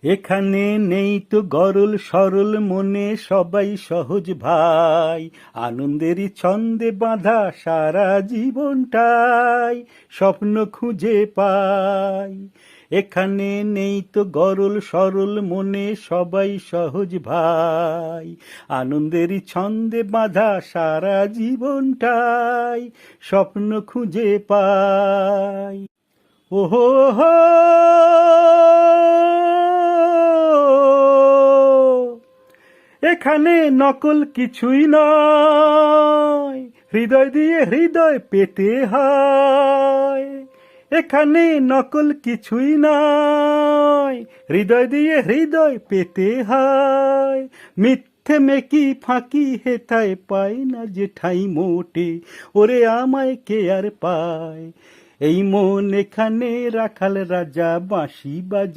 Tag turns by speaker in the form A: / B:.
A: এখানে নেই তো গরল সরল মনে সবাই সহজ ভাই, আনন্দেরই ছন্দে বাঁধা সারা জীবনটাই স্বপ্ন খুঁজে পাই। এখানে নেই তো গরল সরল মনে সবাই সহজ ভাই, আনন্দেরই ছন্দে বাঁধা সারা জীবনটাই স্বপ্ন খুঁজে পাই। ওহো হো, এখানে নকল কিছুই নয়, হৃদয় দিয়ে হৃদয় পেতে হয়। এখানে নকল কিছুই নয়, হৃদয় দিয়ে হৃদয় পেতে হয়। মিথ্যে মেকি ফাঁকি হেথায় পায় না যে ঠাই মোটে, ওরে আমায় কে আর পায়। এই মন এখানে রাখাল রাজা বাঁশি বাজা।